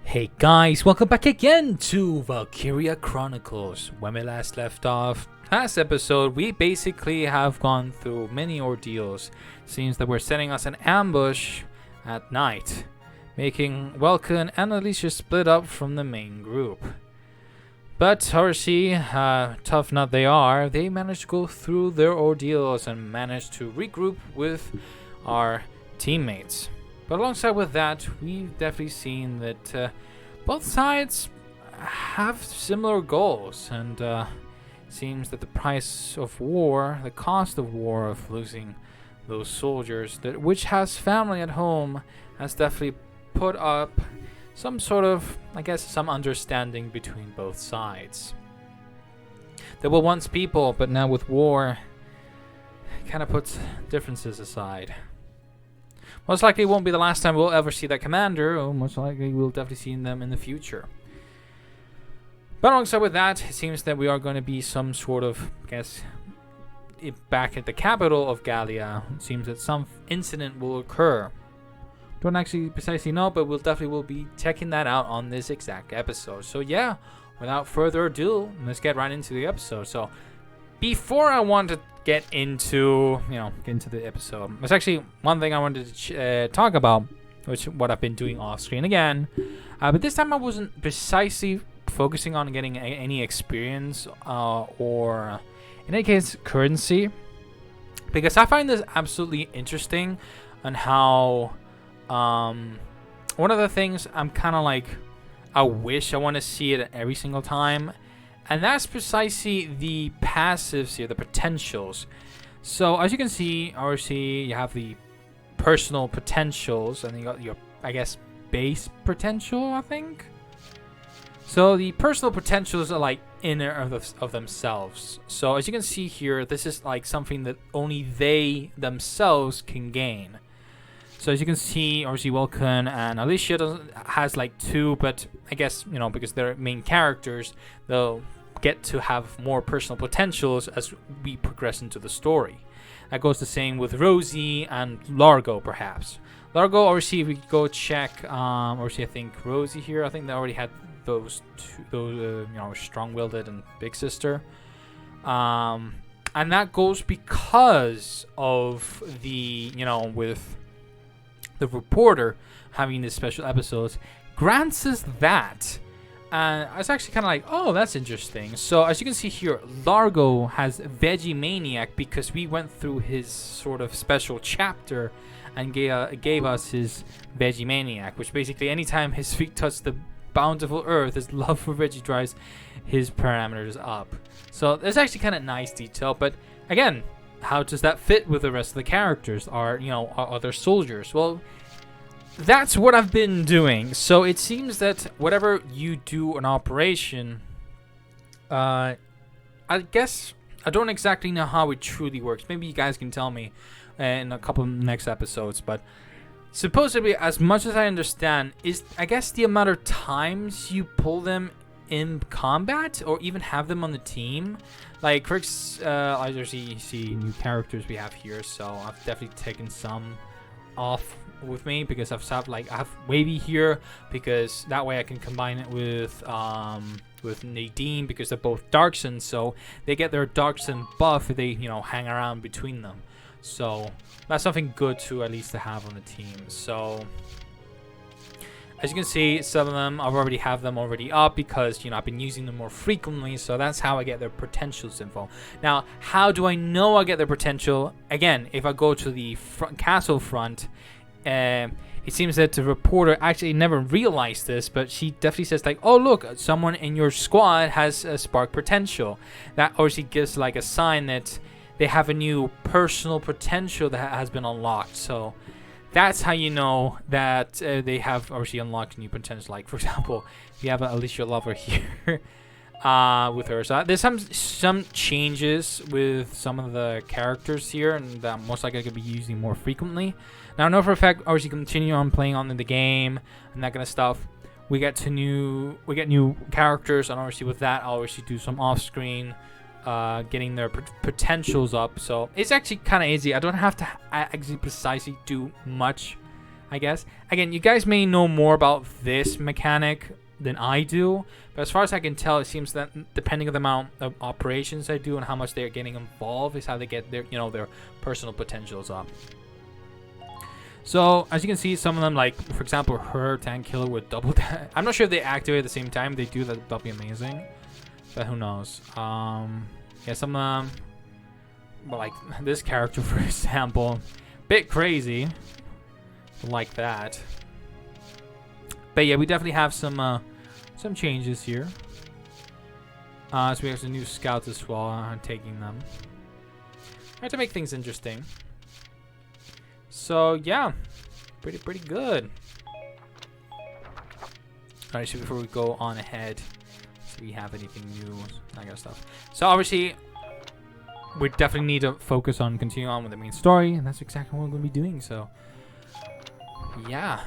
Hey guys, welcome back again to Valkyria Chronicles. When we last left off, last episode, we basically have gone through many ordeals. Seems that we're setting us an ambush at night, making Welkin and Alicia split up from the main group. But Horsey, tough nut they are, they managed to go through their ordeals and managed to regroup with our teammates. But alongside with that, we've definitely seen that both sides have similar goals, and seems that the price of war, the cost of war, of losing those soldiers, which has family at home, has definitely put up some sort of, some understanding between both sides. There were once people, but now with war, kind of puts differences aside. Most likely it won't be the last time we'll ever see that commander, or most likely we'll definitely see them in the future. But alongside with that, it seems that we are going to be some sort of, back at the capital of Gallia. It seems that some incident will occur. Don't actually precisely know, but we'll definitely be checking that out on this exact episode. So yeah, without further ado, let's get right into the episode. So before I want to get into the episode, there's actually one thing I wanted to talk about, which what I've been doing off screen again, but this time I wasn't precisely focusing on getting any experience or in any case currency, because I find this absolutely interesting on how one of the things I'm kind of like, I wish I want to see it every single time. And that's precisely the passives here, the potentials. So as you can see, RC, you have the personal potentials, and you got your, base potential, I think. So the personal potentials are like inner of themselves. So as you can see here, this is like something that only they themselves can gain. So as you can see, RC Welkin and Alicia has like two, but I guess, because they're main characters, they'll get to have more personal potentials as we progress into the story. That goes the same with Rosie and Largo, perhaps. Largo, obviously, if we go check, obviously, I think Rosie here, I think they already had those two, strong-willed and big sister. And that goes because of the, with the reporter having these special episodes, grants us that. And I was actually kind of like, oh, that's interesting. So as you can see here, Largo has Veggie Maniac because we went through his sort of special chapter and gave us his Veggie Maniac, which basically anytime his feet touch the bountiful earth, his love for veggie drives his parameters up. So there's actually kind of nice detail, but again, how does that fit with the rest of the characters, our other soldiers? Well, that's what I've been doing. So it seems that whatever you do an operation, I guess I don't exactly know how it truly works. Maybe you guys can tell me in a couple of next episodes. But supposedly, as much as I understand, is I guess the amount of times you pull them in combat or even have them on the team. Like, for I just see new characters we have here, so I've definitely taken some off with me because I have Wavy here because that way I can combine it with Nadine because they're both Darkson, so they get their Darkson buff if they hang around between them. So that's something good to at least to have on the team. So as you can see, some of them I already have them up because I've been using them more frequently, so that's how I get their potentials info. Now, how do I know I get their potential? Again, if I go to the castle front, it seems that the reporter actually never realized this, but she definitely says like, oh look, someone in your squad has a spark potential. That obviously gives like a sign that they have a new personal potential that has been unlocked. So that's how you know that they have obviously unlocked new potential. Like, for example, we have Alicia Lover here with her. So there's some changes with some of the characters here, and that most likely I could be using more frequently. Now, I know for a fact, obviously, continue on playing on in the game and that kind of stuff. We get new characters, and obviously with that, I'll obviously do some off-screen getting their potentials up. So it's actually kind of easy. I don't have to actually precisely do much I guess. Again, you guys may know more about this mechanic than I do, but as far as I can tell, it seems that depending on the amount of operations I do and how much they're getting involved is how they get their, their personal potentials up. So as you can see, some of them, like for example, her tank killer with double. I'm not sure if they activate at the same time. If they do, that'll be amazing. But who knows? Yeah, some of them, but like this character, for example, bit crazy, like that. But yeah, we definitely have some changes here. So we have some new scouts as well. I'm taking them. Trying to make things interesting. So yeah, pretty good. Alright, so before we go on ahead, see if we have anything new, that kind of stuff. So obviously, we definitely need to focus on continuing on with the main story, and that's exactly what we're going to be doing. So yeah.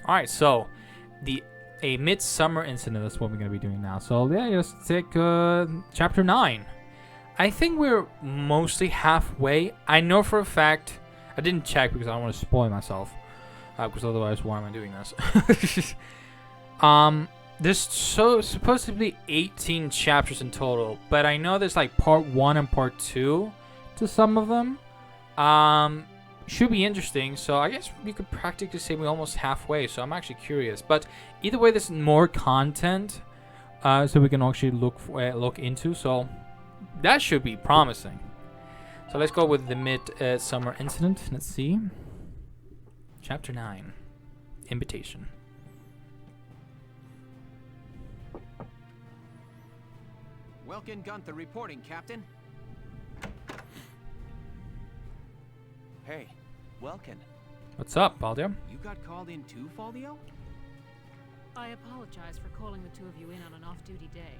Alright, so a midsummer incident, that's what we're going to be doing now. So yeah, let's take chapter 9. I think we're mostly halfway. I know for a fact, I didn't check because I don't want to spoil myself, because otherwise why am I doing this? There's supposed to be 18 chapters in total, but I know there's like part 1 and part 2 to some of them. Should be interesting, so I guess you could practically say we're almost halfway, so I'm actually curious. But either way, there's more content, so we can actually look into, so that should be promising. So let's go with the mid-summer incident. Let's see. Chapter 9. Invitation. Welkin Gunther reporting, Captain. Hey, Welkin. What's up, Baldur? You got called in too, Faldio? I apologize for calling the two of you in on an off-duty day.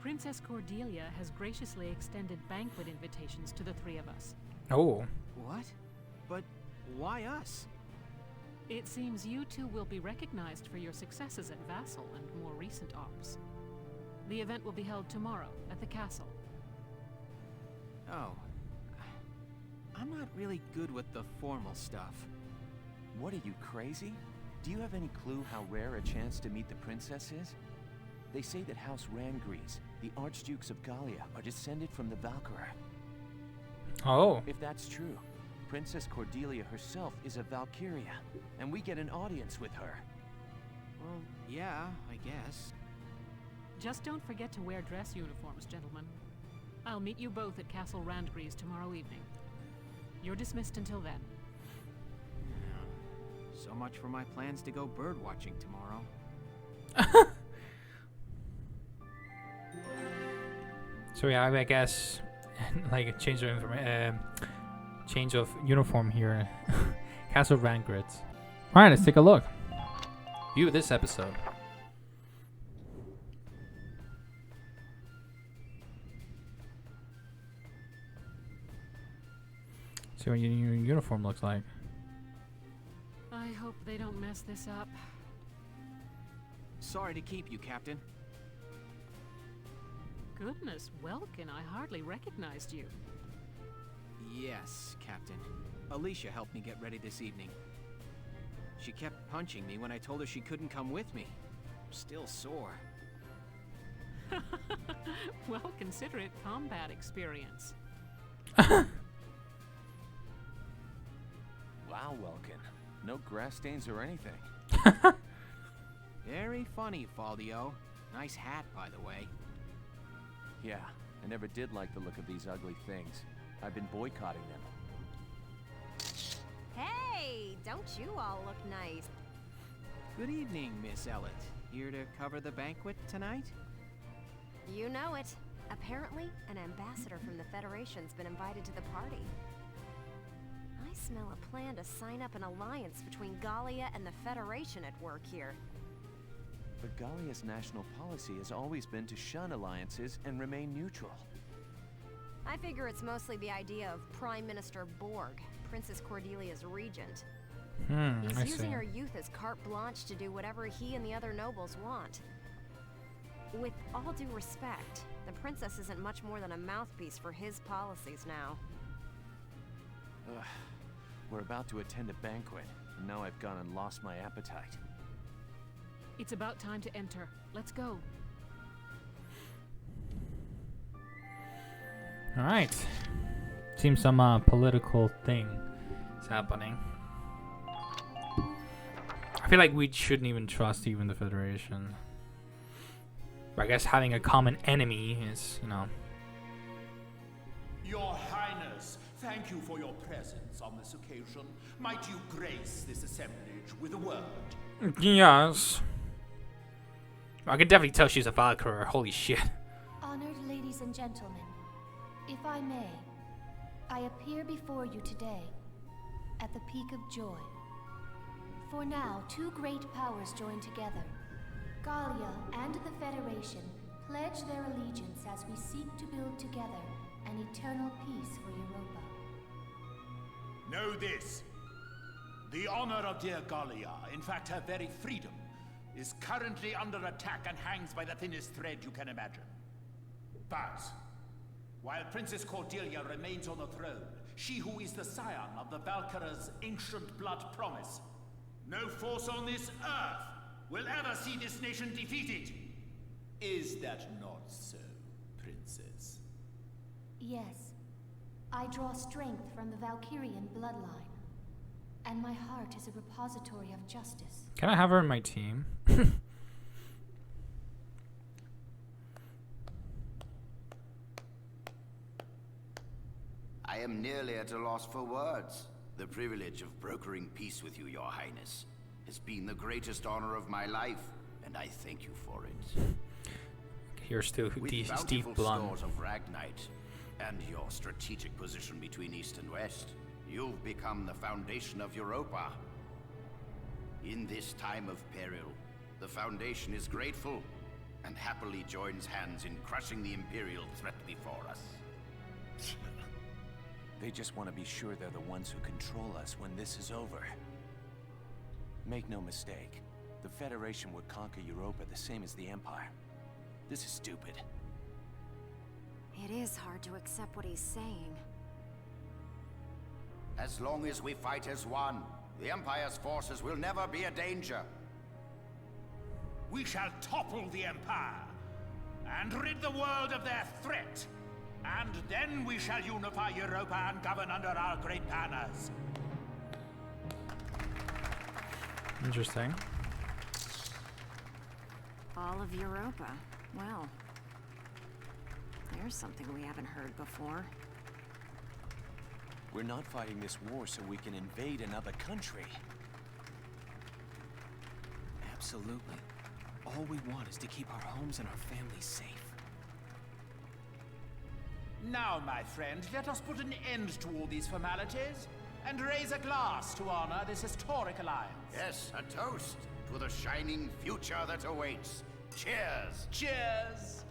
Princess Cordelia has graciously extended banquet invitations to the three of us. Oh. What? But why us? It seems you two will be recognized for your successes at Vassal and more recent ops. The event will be held tomorrow at the castle. Oh. I'm not really good with the formal stuff. What are you, crazy? Do you have any clue how rare a chance to meet the princess is? They say that House Rangries, the Archdukes of Gallia, are descended from the Valkyria. Oh. If that's true, Princess Cordelia herself is a Valkyria, and we get an audience with her. Well, yeah, I guess. Just don't forget to wear dress uniforms, gentlemen. I'll meet you both at Castle Randgries tomorrow evening. You're dismissed until then. Yeah. So much for my plans to go bird watching tomorrow. So yeah, I guess like a change of uniform here. Castle Rangrids. All right, let's take a look. View this episode. See what your uniform looks like. I hope they don't mess this up. Sorry to keep you, Captain. Goodness, Welkin, I hardly recognized you. Yes, Captain. Alicia helped me get ready this evening. She kept punching me when I told her she couldn't come with me. I'm still sore. Well, consider it combat experience. Wow, Welkin. No grass stains or anything. Very funny, Faldio. Nice hat, by the way. Yeah, I never did like the look of these ugly things. I've been boycotting them. Hey, don't you all look nice? Good evening, Miss Ellett. Here to cover the banquet tonight? You know it. Apparently, an ambassador from the Federation's been invited to the party. I smell a plan to sign up an alliance between Gallia and the Federation at work here. But Gallia's national policy has always been to shun alliances and remain neutral. I figure it's mostly the idea of Prime Minister Borg, Princess Cordelia's regent. He's using her youth as carte blanche to do whatever he and the other nobles want. With all due respect, the princess isn't much more than a mouthpiece for his policies now. We're about to attend a banquet, and now I've gone and lost my appetite. It's about time to enter. Let's go. All right. Seems some political thing is happening. I feel like we shouldn't even trust even the Federation. But I guess having a common enemy is, you know. Your Highness, thank you for your presence on this occasion. Might you grace this assemblage with a word? Yes. I can definitely tell she's a Valkyria. Holy shit. Honored ladies and gentlemen, if I may, I appear before you today at the peak of joy. For now, two great powers join together. Gallia and the Federation pledge their allegiance as we seek to build together an eternal peace for Europa. Know this. The honor of dear Gallia, in fact her very freedom, is currently under attack and hangs by the thinnest thread you can imagine. But, while Princess Cordelia remains on the throne, she who is the scion of the Valkyria's ancient blood promise, no force on this earth will ever see this nation defeated. Is that not so, Princess? Yes. I draw strength from the Valkyrian bloodline, and my heart is a repository of justice. Can I have her in my team? I am nearly at a loss for words. The privilege of brokering peace with you, Your Highness, has been the greatest honor of my life, and I thank you for it. Here's to Steve Blunt. Stores of Ragnite and your strategic position between East and West, you've become the foundation of Europa. In this time of peril, the Foundation is grateful and happily joins hands in crushing the Imperial threat before us. They just want to be sure they're the ones who control us when this is over. Make no mistake, the Federation would conquer Europa the same as the Empire. This is stupid. It is hard to accept what he's saying. As long as we fight as one, the Empire's forces will never be a danger. We shall topple the Empire and rid the world of their threat. And then we shall unify Europa and govern under our great banners. Interesting. All of Europa. Well, there's something we haven't heard before. We're not fighting this war so we can invade another country. Absolutely. All we want is to keep our homes and our families safe. Now, my friend, let us put an end to all these formalities and raise a glass to honor this historic alliance. Yes, a toast to the shining future that awaits. Cheers! Cheers!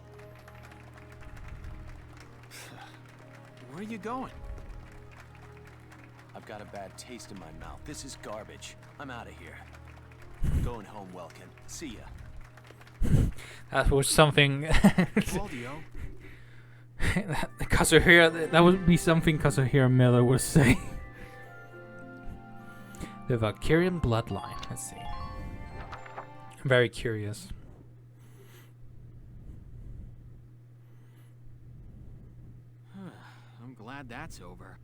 Where are you going? I've got a bad taste in my mouth. This is garbage. I'm out of here. Going home, Welkin. See ya. That was something. Claudio. That would be something Kazuhira Miller would say. The Valkyrian bloodline. Let's see. I'm very curious. I'm glad that's over.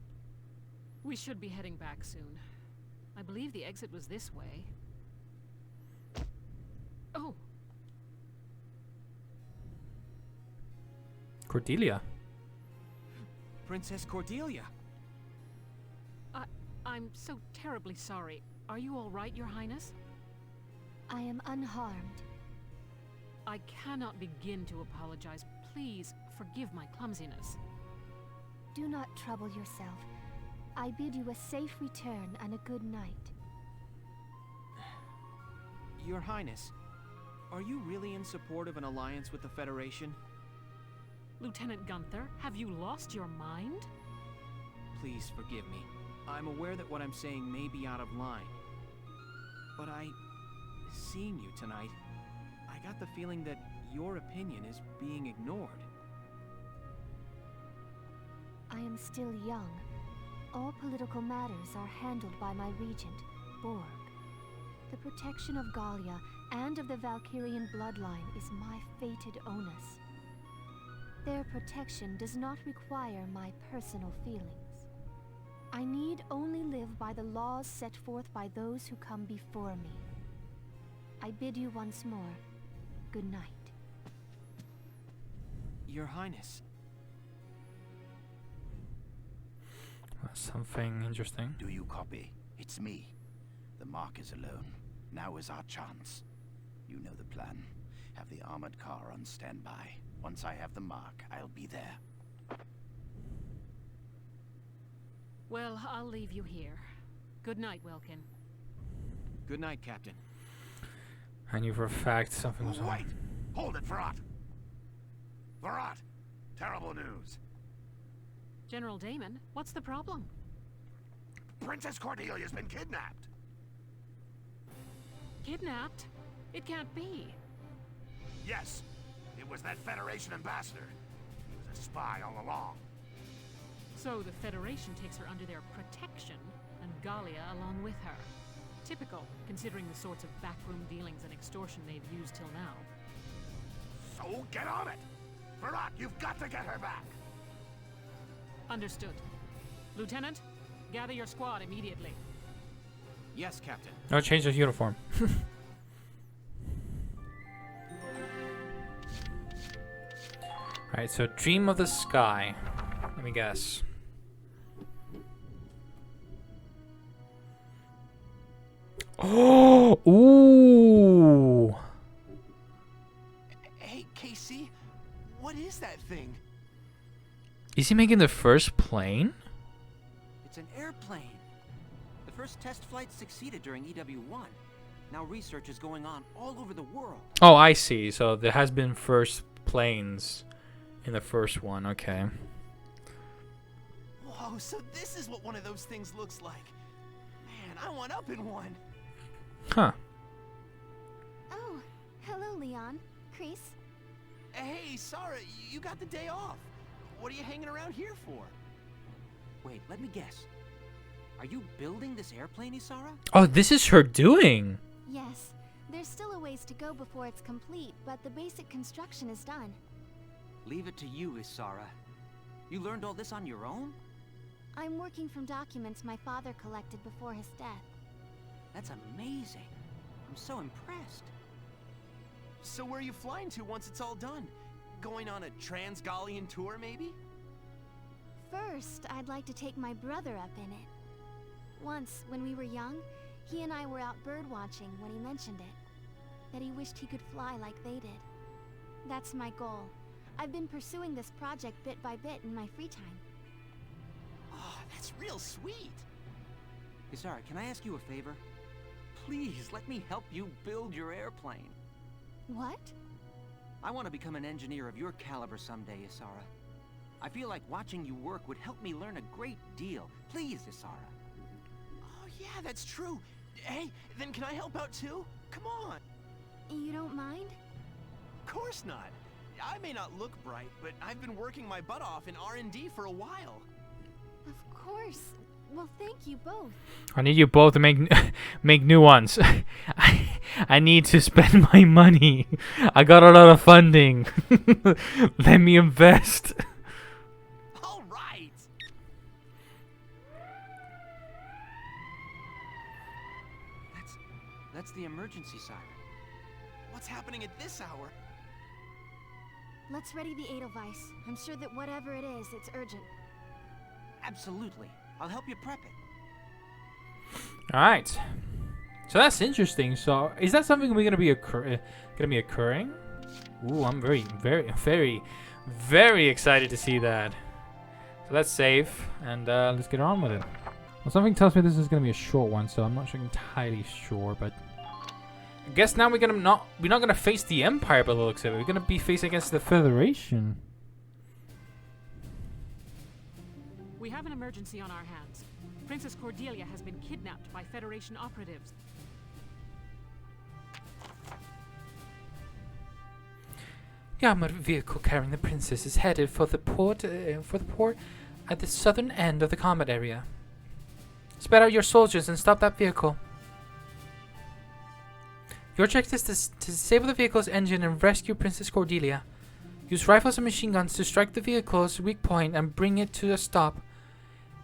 We should be heading back soon. I believe the exit was this way. Oh! Cordelia. Princess Cordelia. I'm so terribly sorry. Are you all right, Your Highness? I am unharmed. I cannot begin to apologize. Please forgive my clumsiness. Do not trouble yourself. I bid you a safe return and a good night. Your Highness, are you really in support of an alliance with the Federation? Lieutenant Gunther, have you lost your mind? Please forgive me. I'm aware that what I'm saying may be out of line. But seeing you tonight, I got the feeling that your opinion is being ignored. I am still young, All political matters are handled by my regent, Borg. The protection of Gallia and of the Valkyrian bloodline is my fated onus. Their protection does not require my personal feelings. I need only live by the laws set forth by those who come before me. I bid you once more, good night. Your Highness. That's something interesting. Do you copy? It's me. The mark is alone. Now is our chance. You know the plan. Have the armored car on standby. Once I have the mark, I'll be there. Well, I'll leave you here. Good night, Welkin. Good night, Captain. I knew for a fact something was Wait! wrong. Hold it, Varrot! Varrot! Terrible news. General Damon, what's the problem? Princess Cordelia's been kidnapped. Kidnapped? It can't be. Yes, it was that Federation ambassador. He was a spy all along. So the Federation takes her under their protection, and Gallia along with her. Typical, considering the sorts of backroom dealings and extortion they've used till now. So get on it! Varrot, you've got to get her back! Understood. Lieutenant, gather your squad immediately. Yes, Captain. No, change his uniform. Alright, so Dream of the Sky. Let me guess. Oh! Ooh! Hey, Casey, what is that thing? Is he making the first plane? It's an airplane. The first test flight succeeded during EW1. Now research is going on all over the world. Oh, I see. So there has been first planes in the first one. Okay. Whoa, so this is what one of those things looks like. Man, I want up in one. Huh. Oh, hello, Leon. Chris. Hey, Sarah, you got the day off. What are you hanging around here for? Wait, let me guess. Are you building this airplane, Isara? Oh, this is her doing. Yes, there's still a ways to go before it's complete, but the basic construction is done. Leave it to you, Isara. You learned all this on your own? I'm working from documents my father collected before his death. That's amazing. I'm so impressed. So where are you flying to once it's all done? Going on a trans-Gallian tour, maybe? First, I'd like to take my brother up in it. Once, when we were young, he and I were out bird-watching when he mentioned it. That he wished he could fly like they did. That's my goal. I've been pursuing this project bit by bit in my free time. Oh, that's real sweet. Isara, can I ask you a favor? Please, let me help you build your airplane. What? I want to become an engineer of your caliber someday, Isara. I feel like watching you work would help me learn a great deal. Please, Isara. Oh, yeah, that's true. Hey, then can I help out too? Come on. You don't mind? Of course not. I may not look bright, but I've been working my butt off in R&D for a while. Of course. Well, thank you both. I need you both to make make new ones. I need to spend my money. I got a lot of funding. Let me invest. All right. That's the emergency siren. What's happening at this hour? Let's ready the Edelweiss. I'm sure that whatever it is, it's urgent. Absolutely. I'll help you prep it. All right. So that's interesting. So is that something we're gonna be occurring? Ooh, I'm very excited to see that. So let's save and let's get on with it. Well, something tells me this is gonna be a short one, so I'm not entirely sure, but I guess now we're not gonna face the Empire by the looks of it. We're gonna be facing against the Federation. We have an emergency on our hands. Princess Cordelia has been kidnapped by Federation operatives. The armored vehicle carrying the princess is headed for the port at the southern end of the combat area. Spread out your soldiers and stop that vehicle. Your objective is to disable the vehicle's engine and rescue Princess Cordelia. Use rifles and machine guns to strike the vehicle's weak point and bring it to a stop.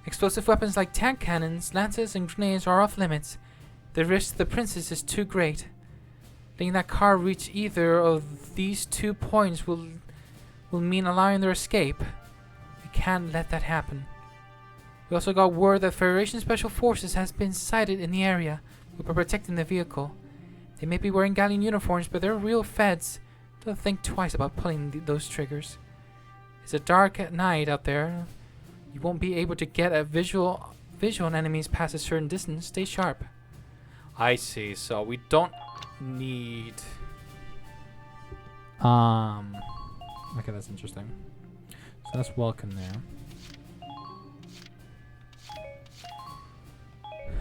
Explosive weapons like tank cannons, lances, and grenades are off limits. The risk to the princess is too great. Letting that car reach either of these 2 points will mean allowing their escape. We can't let that happen. We also got word that Federation Special Forces has been sighted in the area. We'll be protecting the vehicle. They may be wearing Gallian uniforms, but they're real feds. Don't think twice about pulling those triggers. It's a dark at night out there. You won't be able to get a visual on enemies past a certain distance. Stay sharp. I see. So we don't need... Okay, that's interesting. So that's welcome there.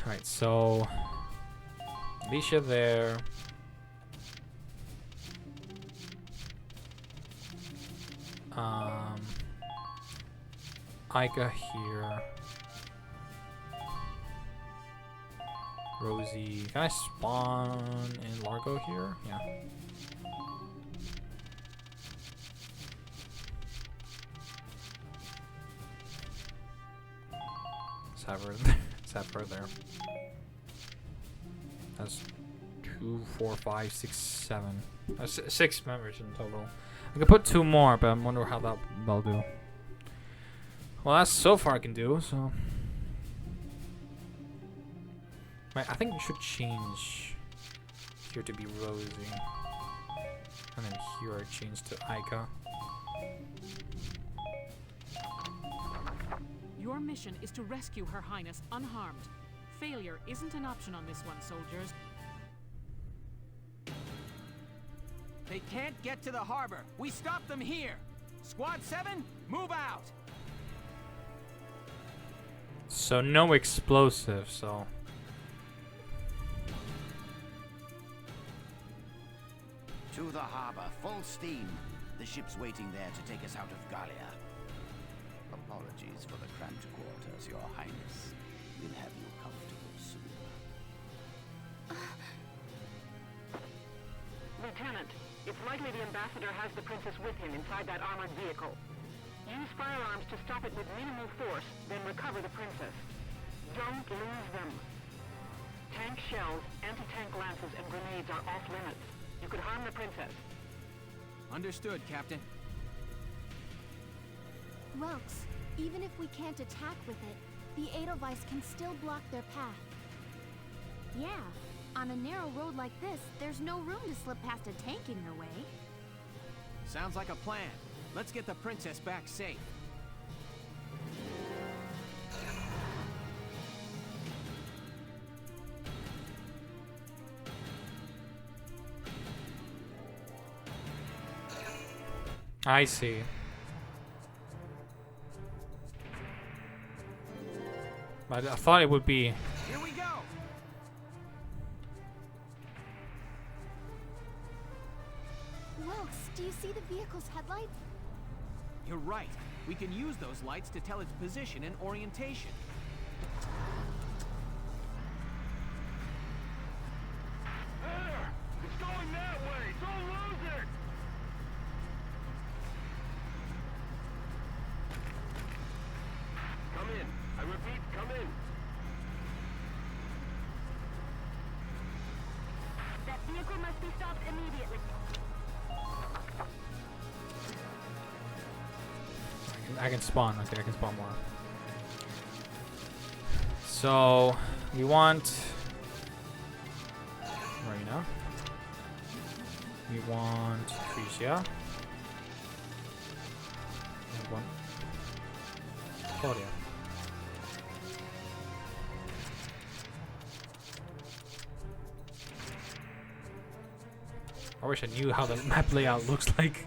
Alright, so... Alicia there. Ica here. Rosie. Can I spawn in Largo here? Yeah. Let's have her there. Let's have her there. That's 2, 4, 5, 6, 7. 6 members in total. I could put 2 more, but I wonder how that'll do. Well, that's so far I can do, so... Right, I think we should change here to be Rosie. And then here I change to Ica. Your mission is to rescue Her Highness unharmed. Failure isn't an option on this one, soldiers. They can't get to the harbor. We stop them here. Squad 7, move out. So no explosives, so... To the harbor, full steam. The ship's waiting there to take us out of Gallia. Apologies for the cramped quarters, Your Highness. We'll have you comfortable soon. Lieutenant, it's likely the ambassador has the princess with him inside that armored vehicle. Use firearms to stop it with minimal force, then recover the princess. Don't lose them. Tank shells, anti-tank lances, and grenades are off limits. You could harm the princess. Understood, Captain. Welks, even if we can't attack with it, the Edelweiss can still block their path. Yeah, on a narrow road like this, there's no room to slip past a tank in your way. Sounds like a plan. Let's get the princess back safe. I see. But I thought it would be... Here we go! Welks, do you see the vehicle's headlights? You're right. We can use those lights to tell its position and orientation. There! It's going that way! Don't lose it! Come in. I repeat, come in. That vehicle must be stopped immediately. I can spawn. Okay, I can spawn more. So we want Marina. We want Tricia. And one Claudia. I wish I knew how the map layout looks like.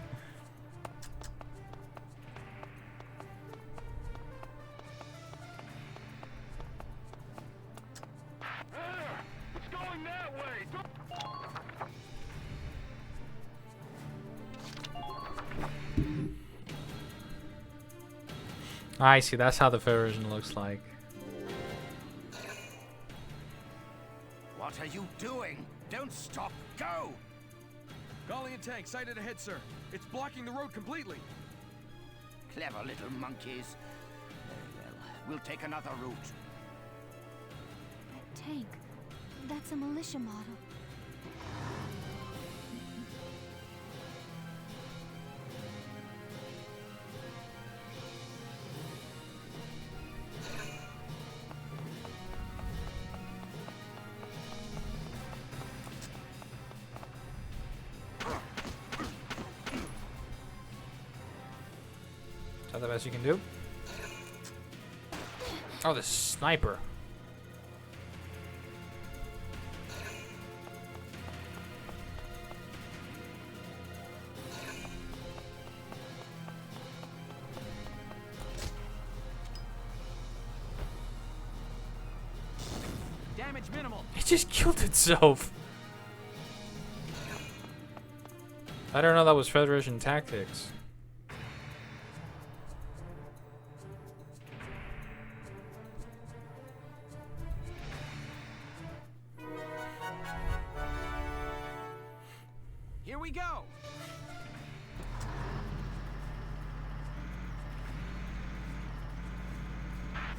It's going that way! I see, that's how the Federation looks like. What are you doing? Don't stop. Go! Gallian tank sighted ahead, sir. It's blocking the road completely. Clever little monkeys. Very well. We'll take another route. That tank, that's a militia model. Is that the best you can do? Oh, the sniper. Damage minimal. It just killed itself. I don't know that was Federation tactics. Here we go.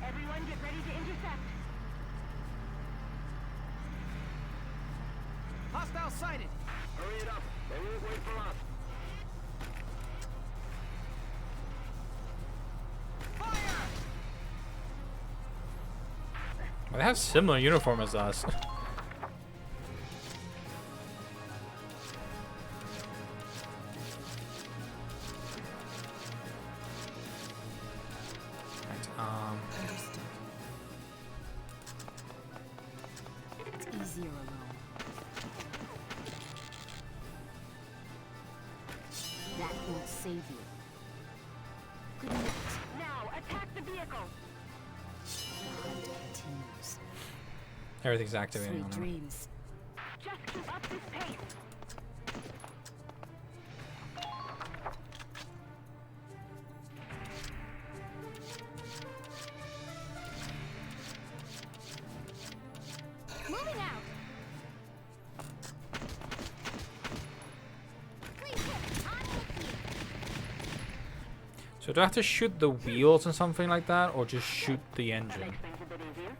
Everyone get ready to intercept. Hostile sighted. Hurry it up. They won't wait for us. Fire! Well, they have similar uniform as us. Understood. It's easier alone. That won't save you. Good night. Now, attack the vehicle. The hunt continues. Everything's activating Sweet on them. dreams. Just keep up this pace. Moving out. Please hit. On with you. So do I have to shoot the wheels and something like that, or just shoot the That engine? makes things a bit easier.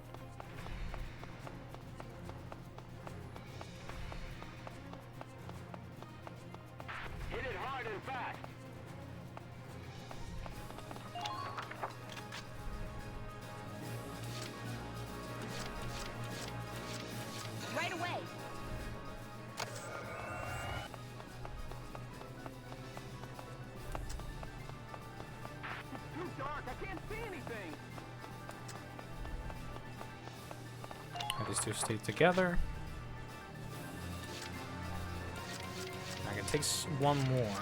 Hit it hard and fast. Right away. It's too dark. I can't see anything. Have these two stay together. I can take one more.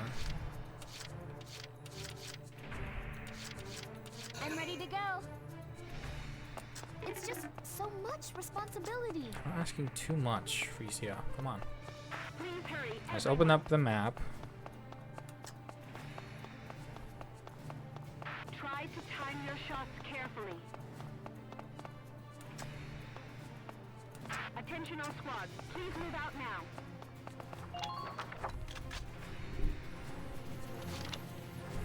I'm ready to go. It's just so much responsibility. I'm not asking too much, Frisia. Come on. Please hurry. Let's open up the map. Try to time your shots carefully. Attention all squads. Please move out now.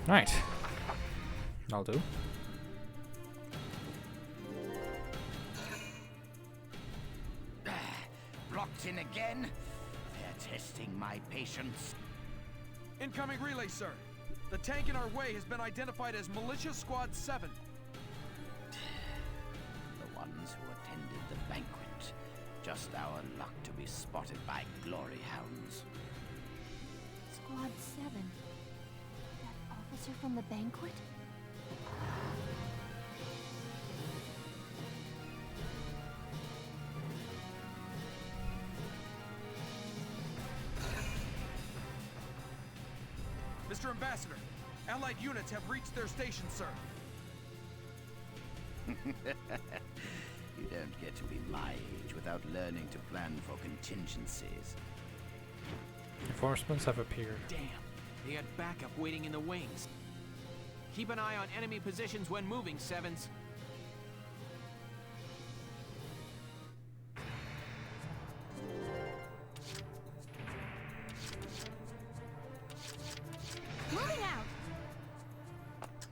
Right. I'll do. Blocked in again? They're testing my patience. Incoming relay, sir. The tank in our way has been identified as Militia Squad 7. The ones who attended the banquet. Just our luck to be spotted by glory hounds. Squad 7. That officer from the banquet? Mr. Ambassador, Allied units have reached their station, sir. You don't get to be my age without learning to plan for contingencies. Reinforcements have appeared. Damn. They had backup waiting in the wings. Keep an eye on enemy positions when moving, Sevens.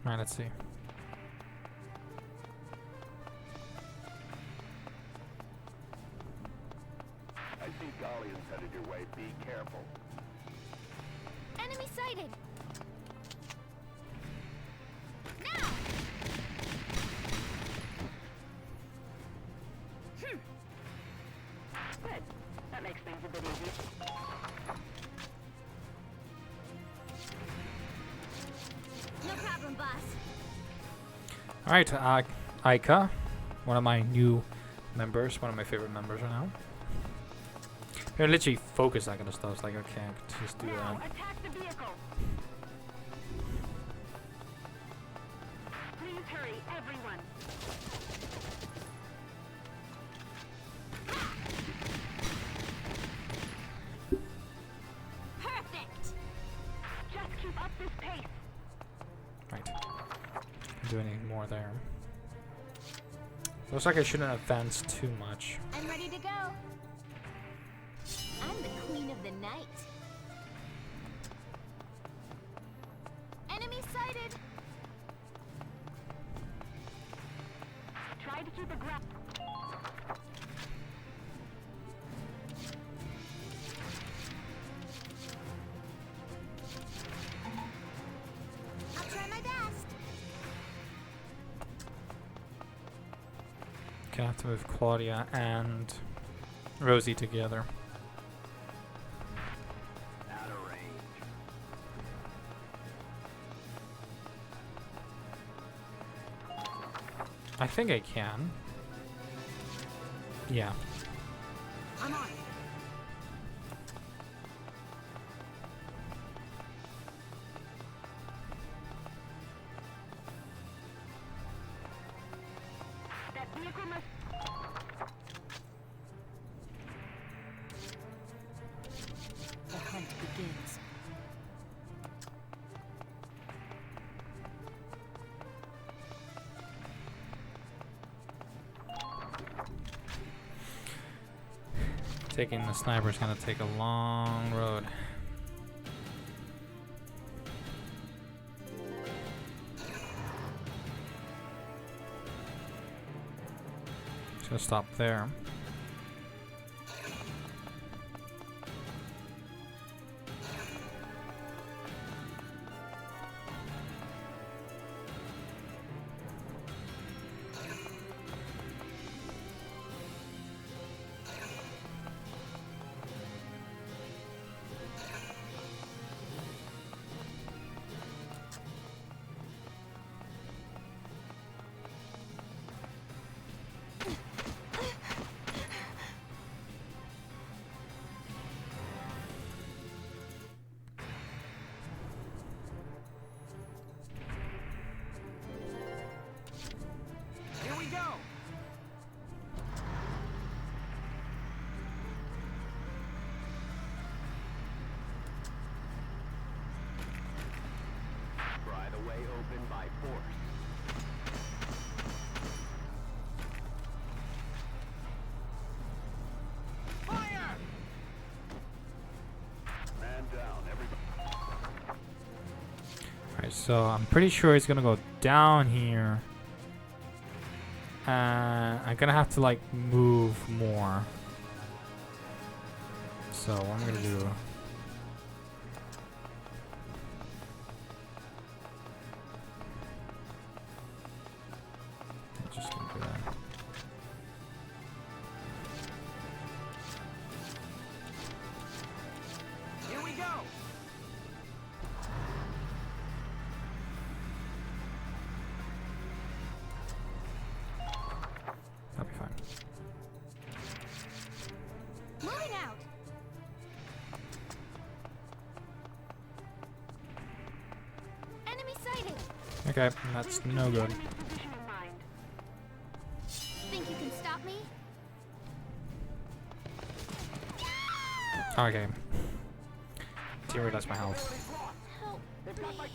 Alright, let's see. I see Gallia's headed your way. Be careful. Enemy sighted! Now! Good. That makes things a bit easier. No problem, boss. Alright, Aika, one of my new members, one of my favorite members right now. You're literally focused that kind of stuff. It's like, okay, I can just do Now, that. attack the vehicle. Please hurry, everyone. Perfect! Just keep up this pace. Right. Can't do anything more there. Looks like I shouldn't advance too much. I'm ready to go. I'm the queen of the night. Enemy sighted! Try to keep a grip. I'll try my best. Gonna have to move Claudia and Rosie together. Out of range. I think I can. Yeah. I'm on. That vehicle must. The hunt begins. Taking the sniper is gonna take a long road. Just gonna stop there. Here we go! Pry the way open by force. Fire! Man down, everybody. Alright, so I'm pretty sure it's gonna go down here. I'm gonna have to like move more. So what I'm gonna do. I'm just gonna do that. Here we go! That'll be fine. Moving out! Enemy sighted! Okay, that's no good. Enemy's position in mind. Think you can stop me? Okay. Dear, that's my health. Help me.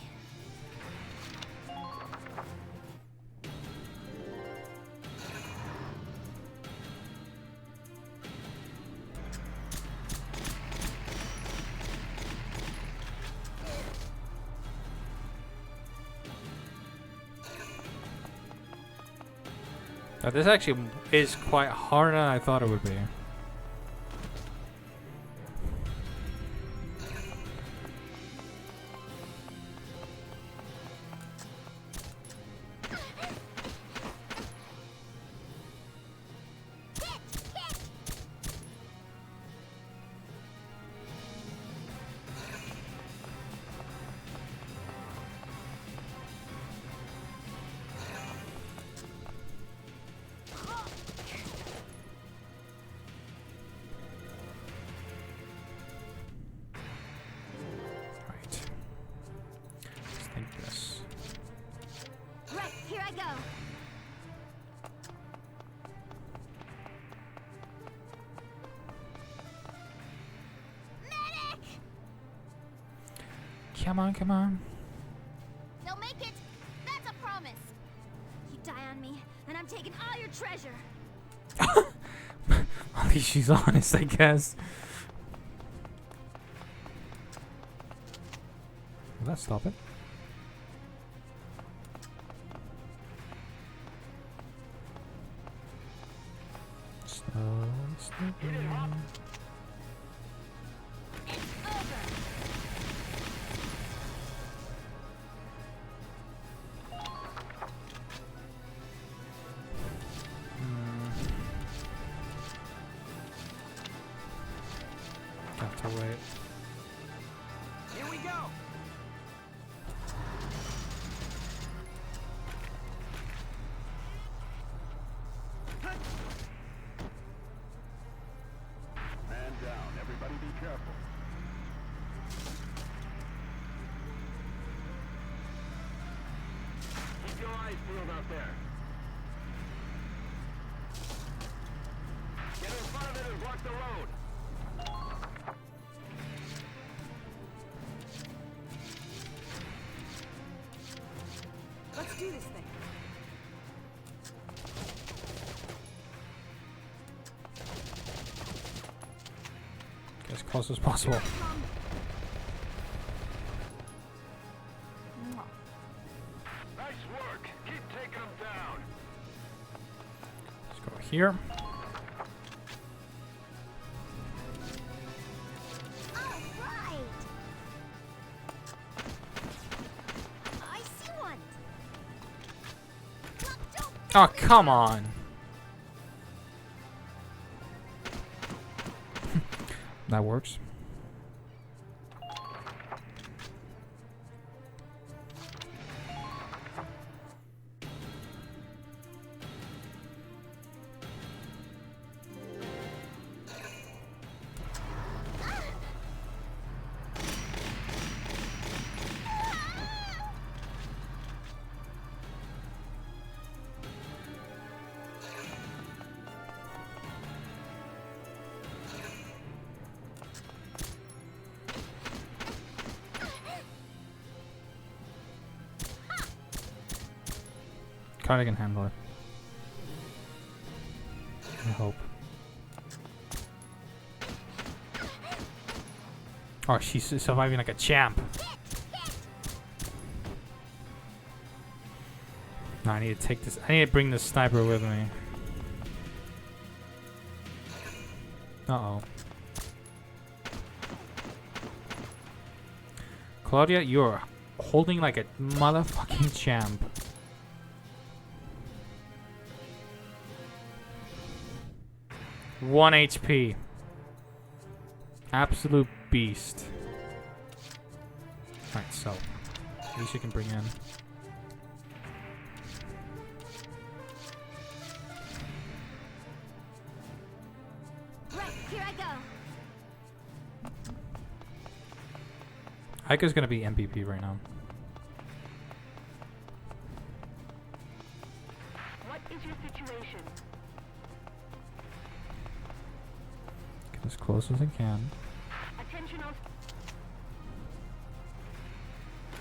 This actually is quite harder than I thought it would be. Come on, come on. They'll make it. That's a promise. You die on me, and I'm taking all your treasure. At least she's honest, I guess. Will that stop it? Slowly. Here we go. Man down. Everybody be careful. Keep your eyes peeled out there. Get in front of it and block the road. Let's do this thing. Get as close as possible. Nice work. Keep taking them down. Let's go here. Oh, come on. That works. Kinda can handle it. I hope. Oh, she's surviving like a champ. No, I need to take this. I need to bring this sniper with me. Uh-oh. Claudia, you're holding like a motherfucking champ. One HP. Absolute beast. Alright, so at least you can bring in. Right, here I go. Aika's gonna be MVP right now. What is your situation? Get as close as I can. Attention all.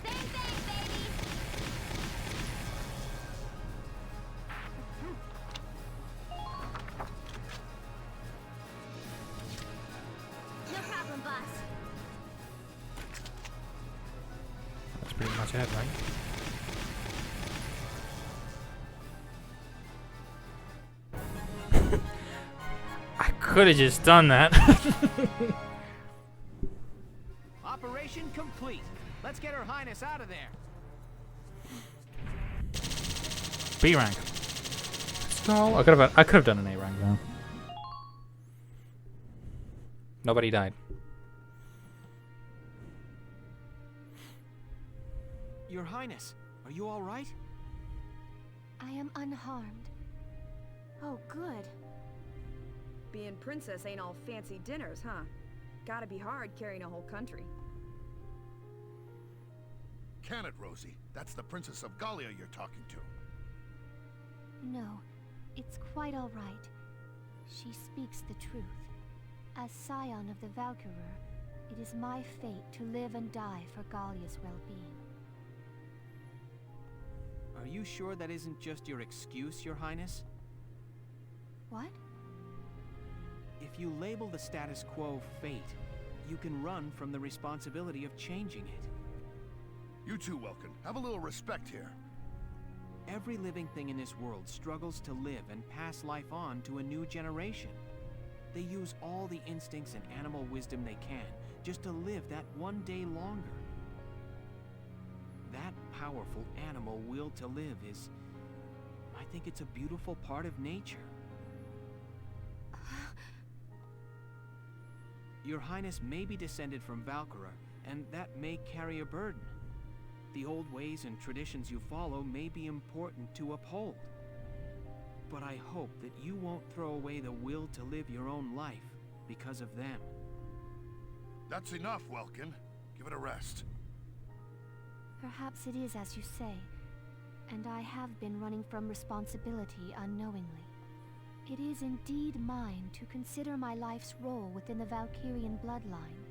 Same thing, baby. No problem, boss. That's pretty much it, right? could have just done that. Operation complete. Let's get Her Highness out of there. B rank. Let's go. I could have done an A rank though. Nobody died. Your Highness, are you all right? I am unharmed. Oh, good. Being princess ain't all fancy dinners, huh? Gotta be hard carrying a whole country. Can it, Rosie? That's the Princess of Gallia you're talking to. No, it's quite all right. She speaks the truth. As scion of the Valkyria, it is my fate to live and die for Gallia's well-being. Are you sure that isn't just your excuse, Your Highness? What? If you label the status quo fate, you can run from the responsibility of changing it. You too, Welkin. Have a little respect here. Every living thing in this world struggles to live and pass life on to a new generation. They use all the instincts and animal wisdom they can just to live that one day longer. That powerful animal will to live is... I think it's a beautiful part of nature. Your Highness may be descended from Valkyria, and that may carry a burden. The old ways and traditions you follow may be important to uphold. But I hope that you won't throw away the will to live your own life because of them. That's enough, Welkin. Give it a rest. Perhaps it is as you say, and I have been running from responsibility unknowingly. It is indeed mine to consider my life's role within the Valkyrian bloodline.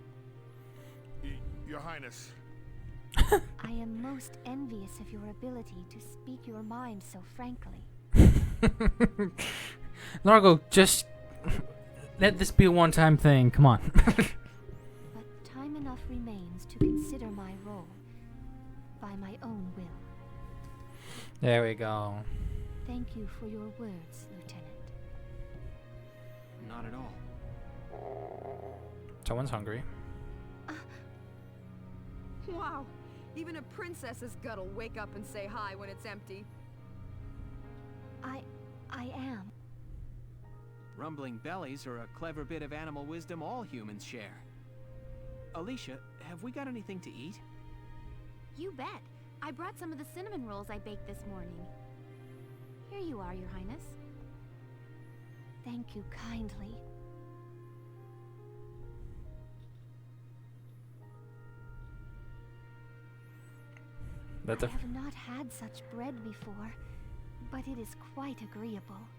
Your Highness. I am most envious of your ability to speak your mind so frankly. Largo, just let this be a one-time thing. Come on. But time enough remains to consider my role by my own will. There we go. Thank you for your words, Lieutenant. Not at all. Someone's hungry. Wow, even a princess's gut'll wake up and say hi when it's empty. I am. Rumbling bellies are a clever bit of animal wisdom all humans share. Alicia, have we got anything to eat? You bet. I brought some of the cinnamon rolls I baked this morning. Here you are, Your Highness. Thank you kindly. I have not had such bread before, but it is quite agreeable.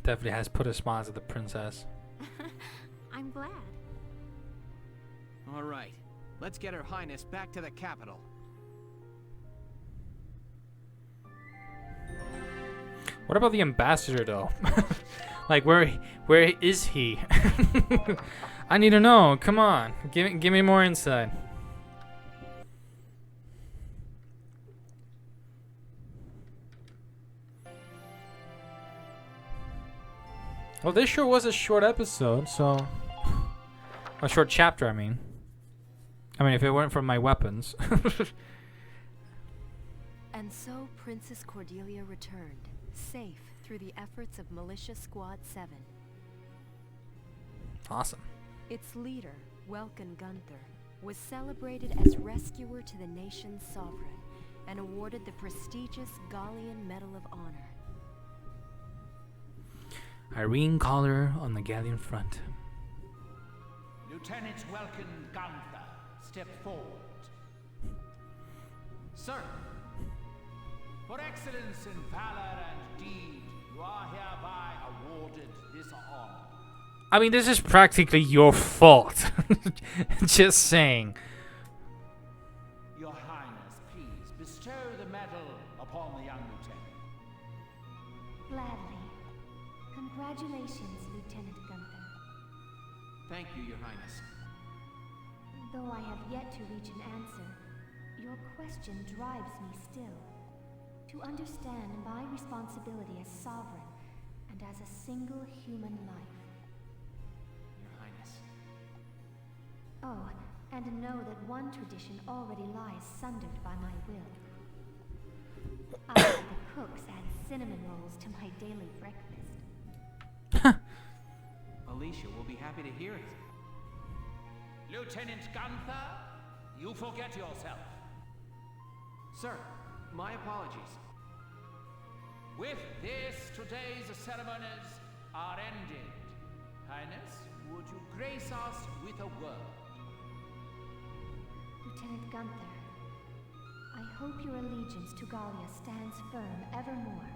Definitely has put a smile to the princess. I'm glad. All right, let's get Her Highness back to the capital. What about the ambassador, though? Like, where is he? I need to know. Come on, give me more insight. Well, this sure was a short episode, so... A short chapter, I mean. If it weren't for my weapons. And so Princess Cordelia returned, safe through the efforts of Militia Squad 7. Awesome. Its leader, Welkin Gunther, was celebrated as rescuer to the nation's sovereign and awarded the prestigious Gallian Medal of Honor. Irene Collar on the Gallian front. Lieutenant Welkin Gunther, step forward. Sir, for excellence in valor and deed, you are hereby awarded this honor. This is practically your fault. Just saying. Your Highness, please bestow the medal upon the young lieutenant. Gladly. Congratulations, Lieutenant Gunther. Thank you, Your Highness. Though I have yet to reach an answer, your question drives me still. To understand my responsibility as sovereign and as a single human life. Oh, and know that one tradition already lies sundered by my will. I had the cooks add cinnamon rolls to my daily breakfast. Alicia will be happy to hear it. Lieutenant Gunther, you forget yourself. Sir, my apologies. With this, today's ceremonies are ended. Highness, would you grace us with a word? Lieutenant Gunther, I hope your allegiance to Gallia stands firm evermore.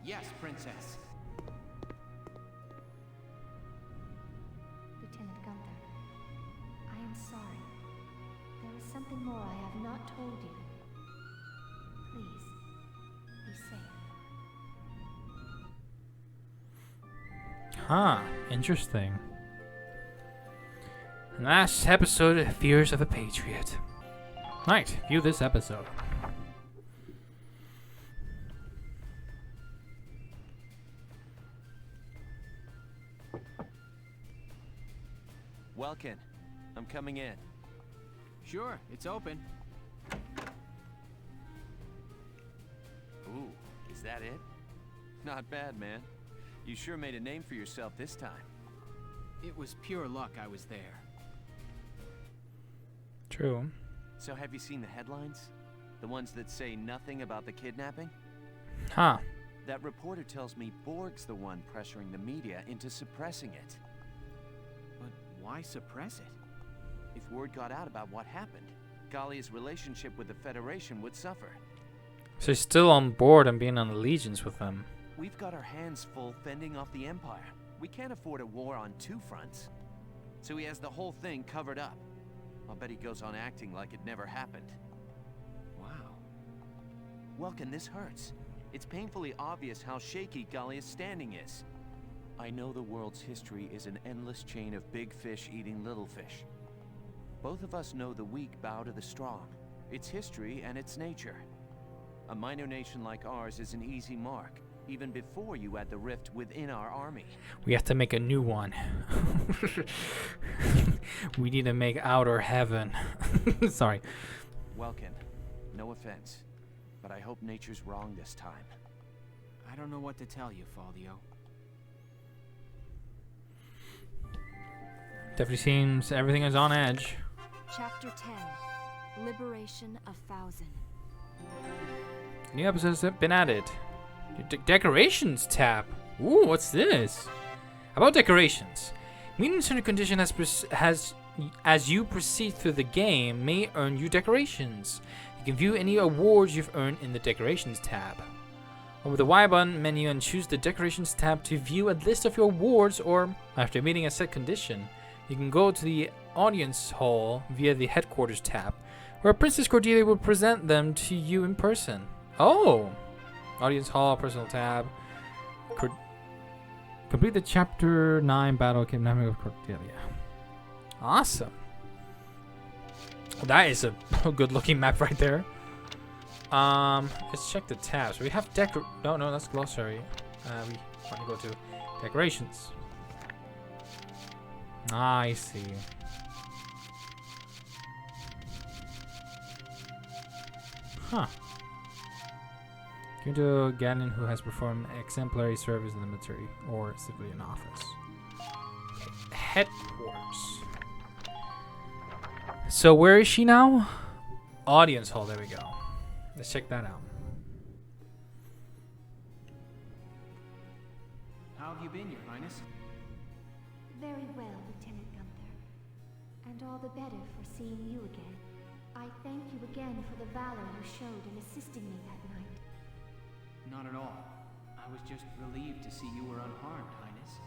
Yes, Princess. Lieutenant Gunther, I am sorry. There is something more I have not told you. Please, be safe. Huh, interesting. Last episode, Fears of a Patriot. Right, view this episode. Welkin, I'm coming in. Sure, it's open. Ooh, is that it? Not bad, man. You sure made a name for yourself this time. It was pure luck I was there. True. So have you seen the headlines? The ones that say nothing about the kidnapping? Huh. That reporter tells me Borg's the one pressuring the media into suppressing it. But why suppress it? If word got out about what happened, Gallia's relationship with the Federation would suffer. So he's still on board and being on allegiance with them. We've got our hands full fending off the Empire. We can't afford a war on two fronts. So he has the whole thing covered up. I'll bet he goes on acting like it never happened. Wow. Welkin, this hurts. It's painfully obvious how shaky Gallia's standing is. I know the world's history is an endless chain of big fish eating little fish. Both of us know the weak bow to the strong. It's history and it's nature. A minor nation like ours is an easy mark, even before you add the rift within our army. We have to make a new one. We need to make Outer Heaven. Sorry. Welkin, no offense, but I hope nature's wrong this time. I don't know what to tell you, Faldio. Definitely seems everything is on edge. Chapter 10. Liberation of Thousand. New episodes have been added. Decorations tab. Ooh, what's this? About decorations. Meeting certain condition as you proceed through the game may earn you decorations. You can view any awards you've earned in the decorations tab. Over the Y button menu and choose the decorations tab to view a list of your awards, or after meeting a set condition, you can go to the audience hall via the headquarters tab, where Princess Cordelia will present them to you in person. Oh! Audience hall, personal tab. Complete the chapter 9 battle kidnapping of Cordelia. Awesome. That is a good looking map right there. Let's check the tabs. We have no, that's glossary. We want to go to decorations. I see. Huh. Give to Ganon who has performed exemplary service in the military or civilian office. Okay. Headquarters. So where is she now? Audience hall, there we go. Let's check that out. How have you been, Your Highness? Very well, Lieutenant Gunther. And all the better for seeing you again. I thank you again for the valor you showed in assisting me that night. Not at all. I was just relieved to see you were unharmed, Highness.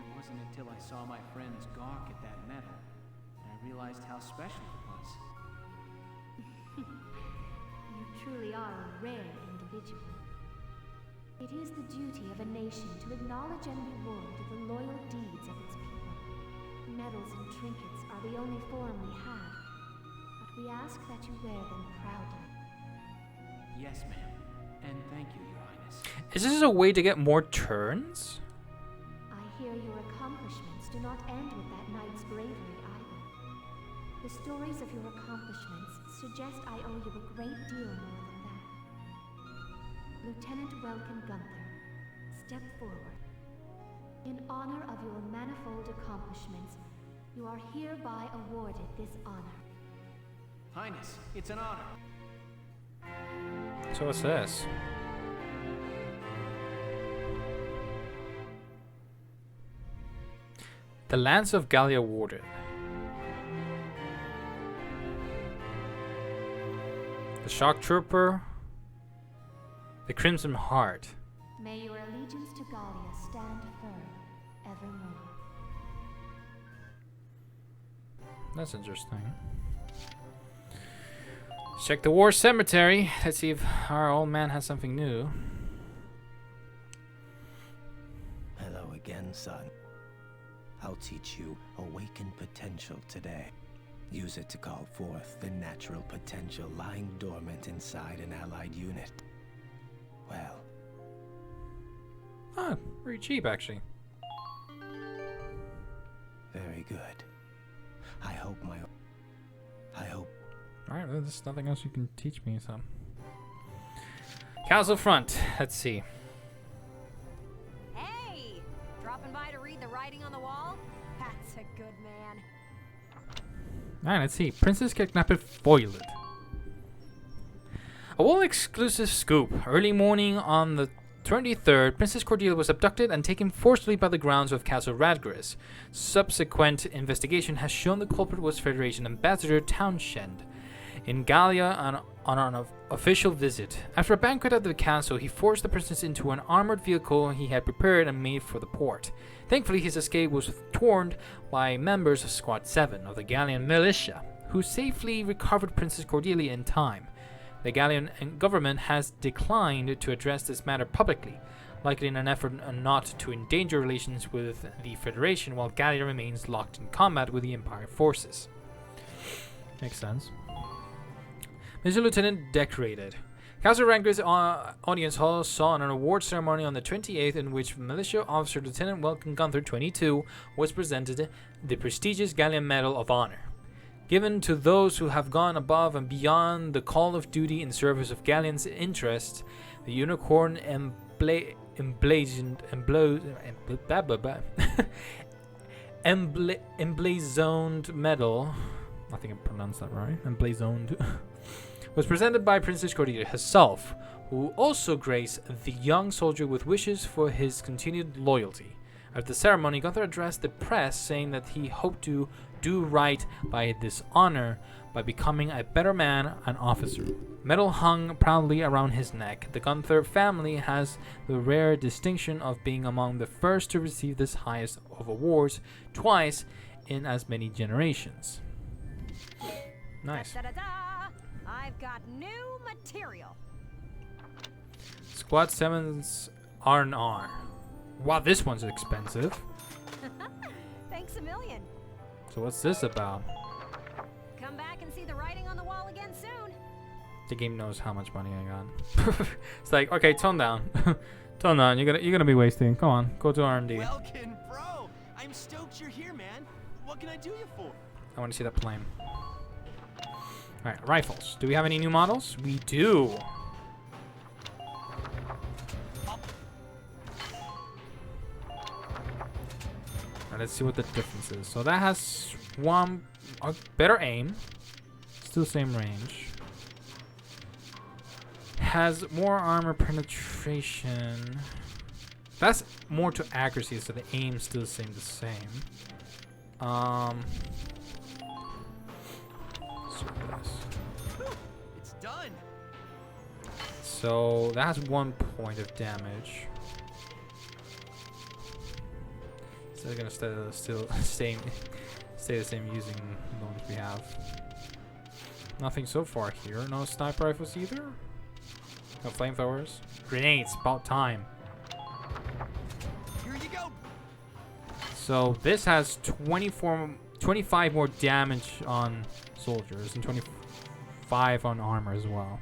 It wasn't until I saw my friends gawk at that medal that I realized how special it was. You truly are a rare individual. It is the duty of a nation to acknowledge and reward the loyal deeds of its people. Medals and trinkets are the only form we have, but we ask that you wear them proudly. Yes, ma'am. And thank you, Your Highness. Is this a way to get more turns? I hear your accomplishments do not end with that night's bravery either. The stories of your accomplishments suggest I owe you a great deal more than that. Lieutenant Welkin Gunther, step forward. In honor of your manifold accomplishments, you are hereby awarded this honor. Highness, it's an honor. So what's this? The Lance of Gallia awarded. The Shock Trooper. The Crimson Heart. May your allegiance to Gallia stand firm evermore. That's interesting. Let's check the war cemetery. Let's see if our old man has something new. Hello again, son. I'll teach you awaken potential today. Use it to call forth the natural potential lying dormant inside an allied unit. Well. Ah, pretty cheap actually. Very good. I hope. Alright, well, there's nothing else you can teach me, so. Castle front. Let's see. Hey! Dropping by to read the writing on the wall? That's a good man. Alright, let's see. Princess Kidnapped foiled. A wall-exclusive scoop. Early morning on the 23rd, Princess Cordelia was abducted and taken forcibly by the grounds of Castle Radgris. Subsequent investigation has shown the culprit was Federation Ambassador Townshend in Gallia on an official visit. After a banquet at the castle, he forced the princess into an armored vehicle he had prepared and made for the port. Thankfully, his escape was thwarted by members of Squad 7 of the Gallian militia, who safely recovered Princess Cordelia in time. The Gallian government has declined to address this matter publicly, likely in an effort not to endanger relations with the Federation while Gallia remains locked in combat with the Empire forces. Makes sense. Mr. Lieutenant decorated. Castle Radgris Audience Hall saw an award ceremony on the 28th in which Militia Officer Lieutenant Welkin Gunther, 22, was presented the prestigious Gallian Medal of Honor. Given to those who have gone above and beyond the call of duty in service of Gallian's interests, the unicorn emblazoned medal, I think I pronounced that right, emblazoned, was presented by Princess Cordelia herself, who also graced the young soldier with wishes for his continued loyalty. At the ceremony, Gunther addressed the press, saying that he hoped to do right by this honor by becoming a better man and officer. Medal hung proudly around his neck. The Gunther family has the rare distinction of being among the first to receive this highest of awards twice in as many generations. Nice. Da-da-da! I've got new material. Squad 7's R&R. Wow, this one's expensive. Thanks a million. So what's this about? Come back and see the writing on the wall again soon. The game knows how much money I got. It's like, okay, tone down. Tone down. You're gonna be wasting. Come on, go to R&D. Welkin, bro! I'm stoked you're here, man. What can I do you for? I want to see that plane. Alright, rifles. Do we have any new models? We do. Let's see what the difference is. So that has one better aim, still same range. Has more armor penetration. That's more to accuracy, so the aim still seems the same. It's done. So that has 1 point of damage. They're gonna stay the same using the ones we have. Nothing so far here. No sniper rifles either. No flamethrowers. Grenades. About time. Here you go. So this has 25 more damage on soldiers and 25 on armor as well.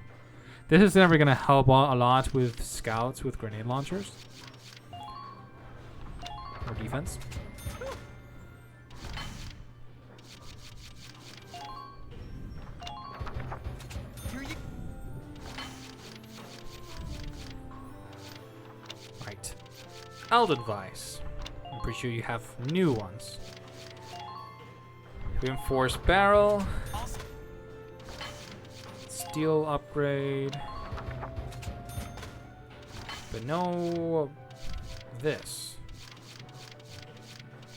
This is never gonna help a lot with scouts with grenade launchers. More defense. Right. Elden Vice. I'm pretty sure you have new ones. Reinforced barrel. Steel upgrade. But no this.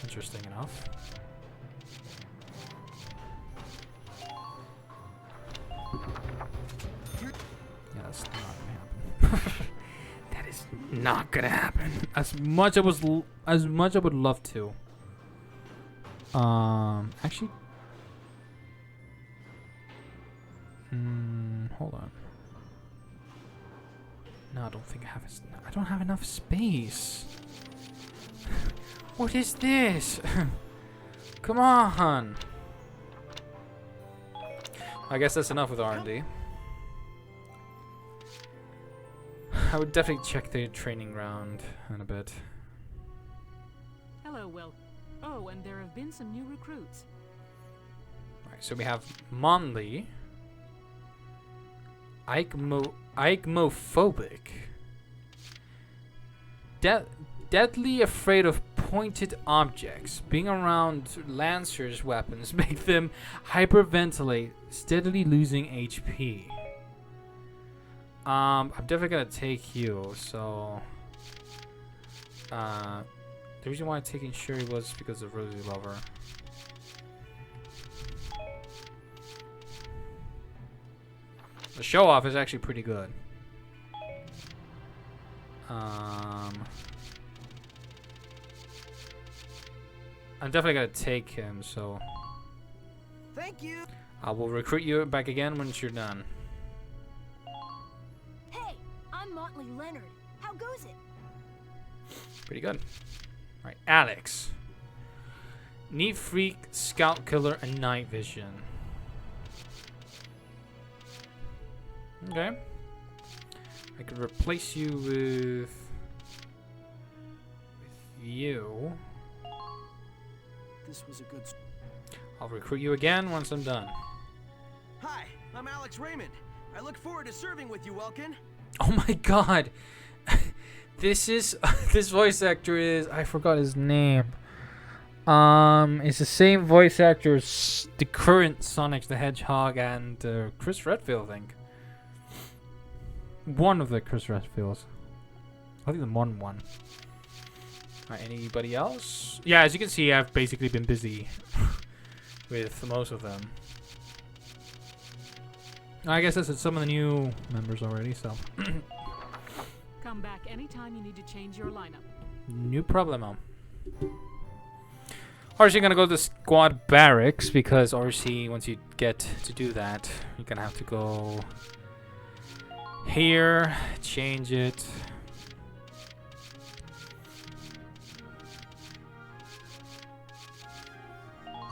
Interesting enough. Yeah, that's not gonna happen. That is not gonna happen. As much I would love to. Actually, hold on. No, I don't think I have. I don't have enough space. What is this? Come on. I guess that's enough with R&D. I would definitely check the training ground in a bit. Hello, well. Oh, and there have been some new recruits. Right, so we have Monley. Igmophobic. Deadly afraid of pointed objects. Being around Lancer's weapons make them hyperventilate, steadily losing HP. I'm definitely gonna take you, so the reason why I'm taking Shuri was because of Rosie Lover. The show off is actually pretty good. I'm definitely gonna take him, so Thank you. I will recruit you back again once you're done. Hey, I'm Motley Leonard. How goes it? Pretty good. Right, Alex. Neat Freak, Scout Killer, and Night Vision. Okay. I could replace you with you. This was a good. I'll recruit you again once I'm done. Hi, I'm Alex Raymond. I look forward to serving with you, Welkin. Oh my god. This voice actor is, I forgot his name. It's the same voice actor as the current Sonic the Hedgehog and Chris Redfield, I think. One of the Chris Redfields. I think the modern one. Alright, anybody else? Yeah, as you can see, I've basically been busy with most of them. I guess that's some of the new members already, so. Come back anytime you need to change your lineup. No problemo. RC gonna go to the squad barracks because RC, once you get to do that, you're gonna have to go here, change it.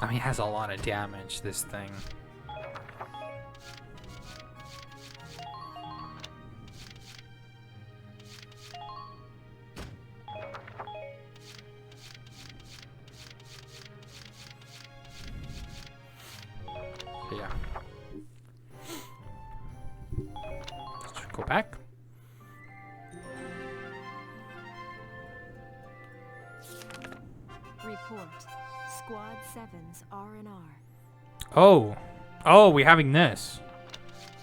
I mean, it has a lot of damage, this thing. Yeah. Let's go back. Report. Squad 7's R&R. Oh, we're having this.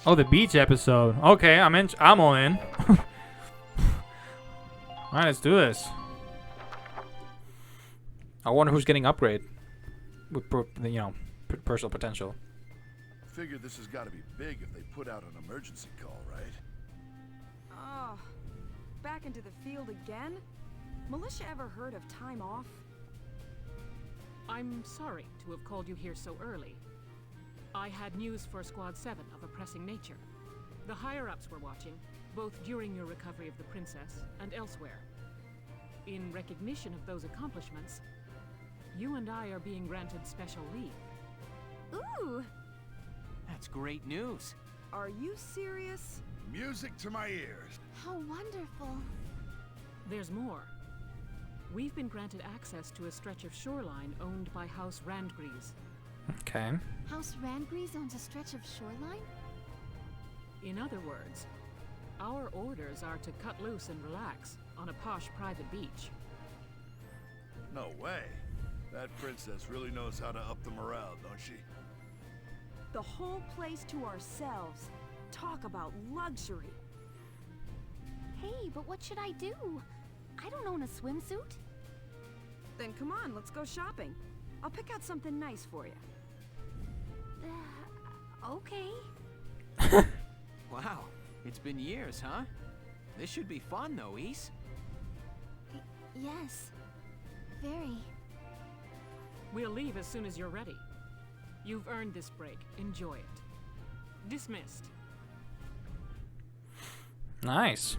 Oh, the beach episode. Okay, I'm all in. All right, let's do this. I wonder who's getting upgrade with, personal potential. Figure this has got to be big if they put out an emergency call, right? Oh, back into the field again? Militia ever heard of time off? I'm sorry to have called you here so early. I had news for Squad 7 of a pressing nature. The higher-ups were watching, both during your recovery of the princess and elsewhere. In recognition of those accomplishments, you and I are being granted special leave. Ooh! That's great news. Are you serious? Music to my ears. How wonderful. There's more. We've been granted access to a stretch of shoreline owned by House Randgrease. Okay. House Randgrease owns a stretch of shoreline? In other words, our orders are to cut loose and relax on a posh private beach. No way. That princess really knows how to up the morale, don't she? The whole place to ourselves. Talk about luxury. Hey, but what should I do? I don't own a swimsuit. Then come on, let's go shopping. I'll pick out something nice for you. Okay. Wow, it's been years, huh? This should be fun, though, Ys. Yes. Very. We'll leave as soon as you're ready. You've earned this break. Enjoy it. Dismissed. Nice.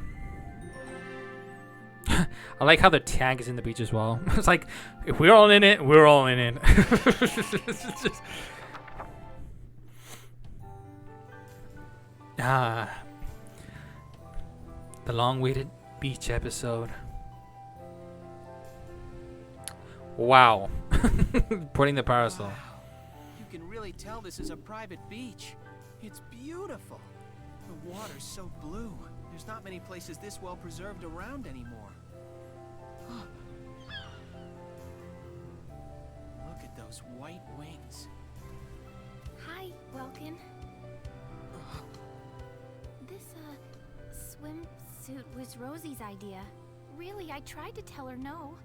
I like how the tag is in the beach as well. It's like, if we're all in it, we're all in it. It's just... The long-awaited beach episode. Wow. Putting the parasol. Wow. You can really tell this is a private beach. It's beautiful. The water's so blue. There's not many places this well preserved around anymore. Look at those white wings. Hi, Welkin. This, swimsuit was Rosie's idea. Really, I tried to tell her no.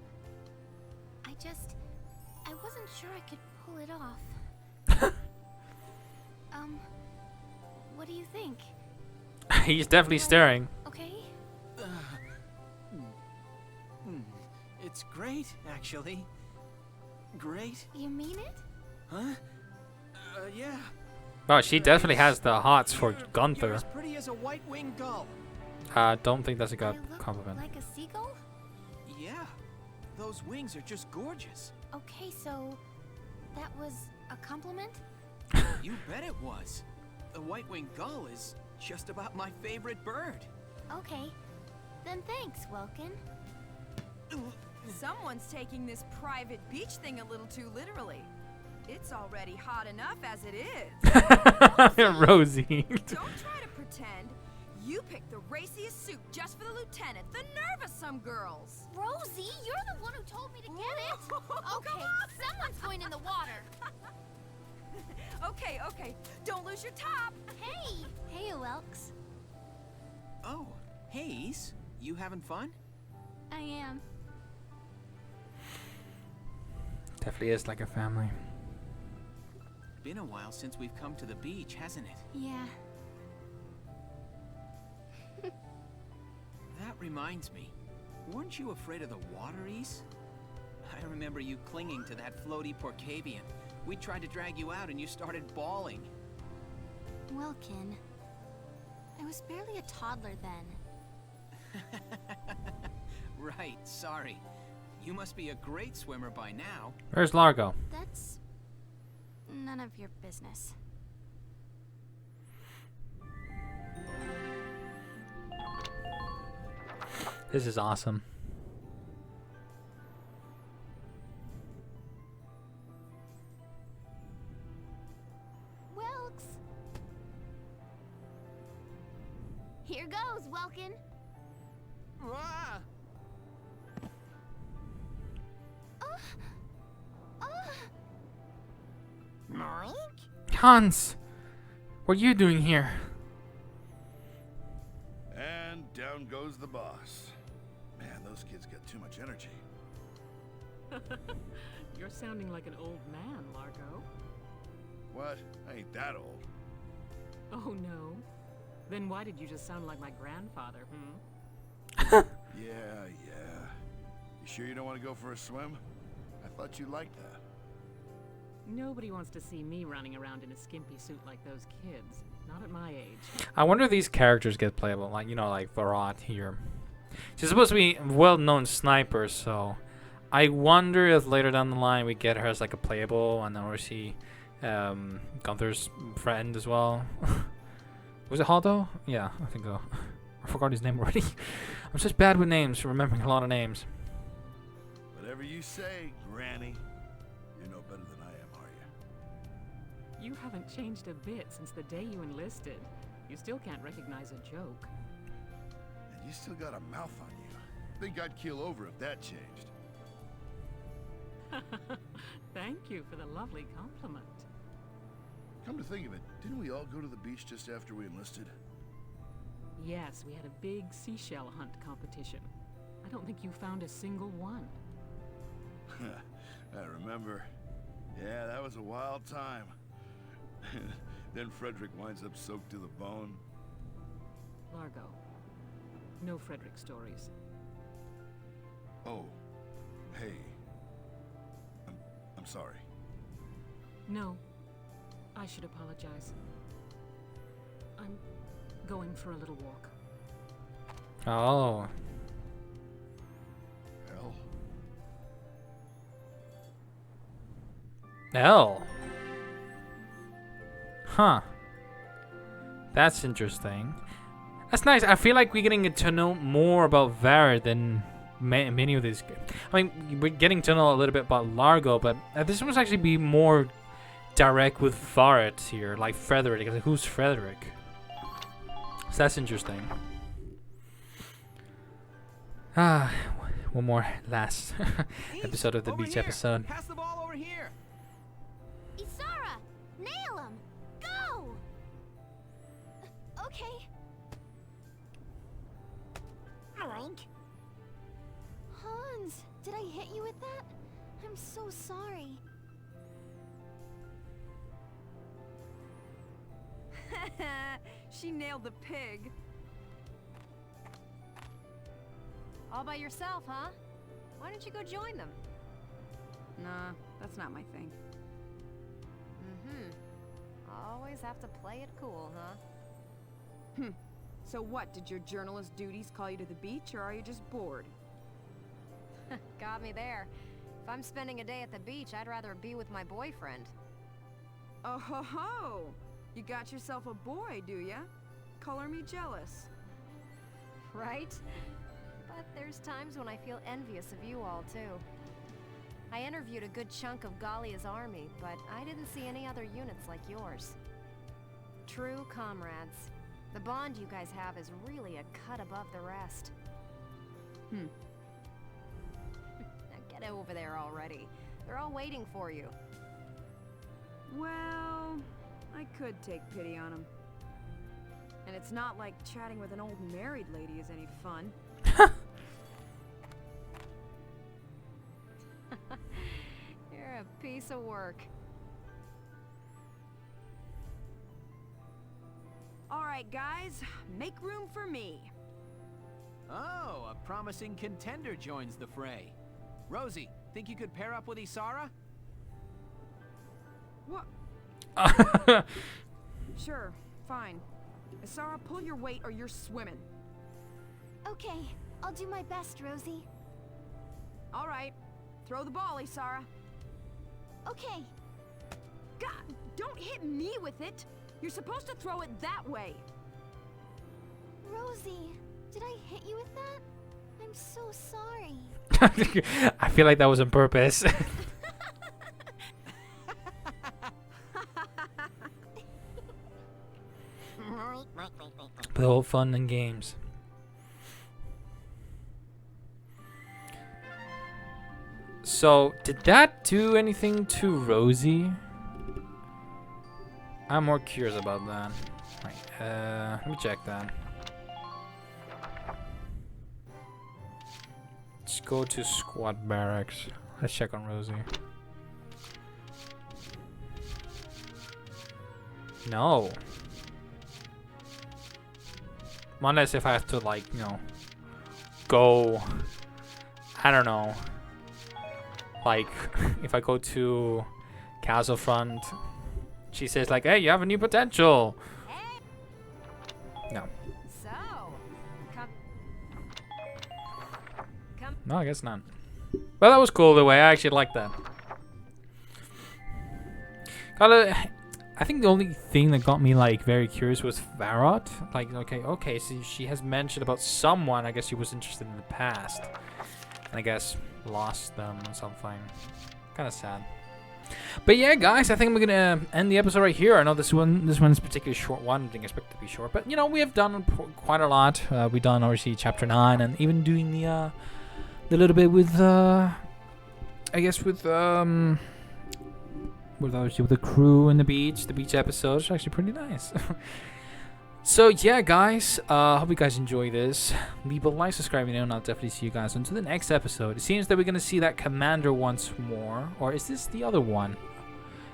I wasn't sure I could pull it off. What do you think? He's definitely staring. Okay? It's great, actually. Great. You mean it? Huh? Yeah. Wow, she definitely has the hots for You're Gunther. as pretty as a white-winged gull. Don't think that's a good I look compliment. like a seagull? Yeah. Those wings are just gorgeous. Okay, so that was a compliment? You bet it was. The white-winged gull is just about my favorite bird. Okay. Then thanks, Welkin. Someone's taking this private beach thing a little too literally. It's already hot enough as it is. Rosie. Don't try to pretend. You picked the raciest suit just for the lieutenant. The nerve of some girls. Rosie, you're the one who told me to get it. Okay, someone's going in the water. Okay. Don't lose your top. Hey, Welks. Oh, hey, Ys. You having fun? I am. Definitely is like a family. Been a while since we've come to the beach, hasn't it? Yeah. That reminds me. Weren't you afraid of the water, Ys? I remember you clinging to that floaty Porcavian. We tried to drag you out and you started bawling. Welkin, I was barely a toddler then. Right, sorry. You must be a great swimmer by now. Where's Largo? That's none of your business. This is awesome. Welks. Here goes, Welkin. Ah! Hans, what are you doing here? And down goes the boss. Man, those kids got too much energy. You're sounding like an old man, Largo. What? I ain't that old. Oh, no? Then why did you just sound like my grandfather, Yeah. You sure you don't want to go for a swim? I thought you liked that. Nobody wants to see me running around in a skimpy suit like those kids. Not at my age. I wonder if these characters get playable, like, you know, like Varrot here. She's supposed to be a well-known sniper, so I wonder if later down the line we get her as like a playable, and then or she Gunther's friend as well. Was it Haldo? Yeah, I think so. I forgot his name already. I'm such bad with names, remembering a lot of names. Whatever you say, Granny. You're no better than I am, are you? You haven't changed a bit since the day you enlisted. You still can't recognize a joke. And you still got a mouth on you. Think I'd keel over if that changed. Thank you for the lovely compliment. Come to think of it, didn't we all go to the beach just after we enlisted? Yes, we had a big seashell hunt competition. I don't think you found a single one. I remember. Yeah, that was a wild time. Then Frederick winds up soaked to the bone. Largo. No Frederick stories. Oh. Hey. I'm sorry. No. I should apologize. I'm going for a little walk. Oh. Hell. L. Huh. That's interesting. That's nice. I feel like we're getting to know more about Varrot than many of these. I mean, we're getting to know a little bit about Largo, but this must actually be more direct with Varrot here, like Frederick. Like, who's Frederick? So that's interesting. Ah, one more last episode of the beach here. episode. Pass the ball over here. Isara, nail him. Go. Okay. Oink. Hans, did I hit you with that? I'm so sorry. She nailed the pig. All by yourself, huh? Why don't you go join them? Nah, that's not my thing. Always have to play it cool, huh? So what, did your journalist duties call you to the beach, or are you just bored? Got me there. If I'm spending a day at the beach, I'd rather be with my boyfriend. Oh ho ho! You got yourself a boy, do ya? Color me jealous. Right? But there's times when I feel envious of you all, too. I interviewed a good chunk of Gallia's army, but I didn't see any other units like yours. True comrades. The bond you guys have is really a cut above the rest. Now get over there already. They're all waiting for you. Well, I could take pity on him. And it's not like chatting with an old married lady is any fun. You're a piece of work. Alright guys, make room for me. Oh, a promising contender joins the fray. Rosie, think you could pair up with Isara? What? Sure, fine. Isara, pull your weight or you're swimming. Okay, I'll do my best, Rosie. Alright, throw the ball, Isara. Okay. God, don't hit me with it! You're supposed to throw it that way! Rosie, did I hit you with that? I'm so sorry. I feel like that was on purpose. The whole fun and games. So, did that do anything to Rosie? I'm more curious about that. Right, let me check that. Let's go to squad barracks. Let's check on Rosie. No. Unless if I have to, like, you know, go, I don't know, like, if I go to Castle Front, she says, like, hey, you have a new potential. No. So, come. No, I guess not. Well, that was cool the way. I actually liked that. I think the only thing that got me, like, very curious was Varrot. Like, okay, so she has mentioned about someone I guess she was interested in the past. And I guess lost them or something. Kind of sad. But yeah, guys, I think I'm gonna end the episode right here. I know this one's a particularly short one. Didn't expect it to be short, but you know, we have done quite a lot. We've done obviously chapter 9, and even doing the little bit with I guess with obviously with the crew and the beach episode. It's actually pretty nice. So yeah, guys, hope you guys enjoy this. Leave a like, subscribe, and I'll definitely see you guys until the next episode. It seems that we're gonna see that commander once more, or is this the other one?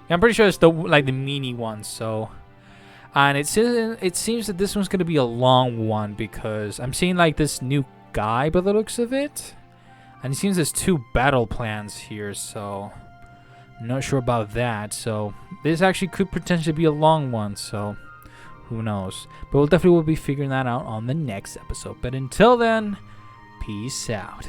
Yeah, I'm pretty sure it's the mini one. So, and it seems that this one's gonna be a long one because I'm seeing like this new guy by the looks of it, and it seems there's 2 battle plans here. So, I'm not sure about that. So, this actually could potentially be a long one. So. Who knows? But we'll definitely be figuring that out on the next episode. But until then, peace out.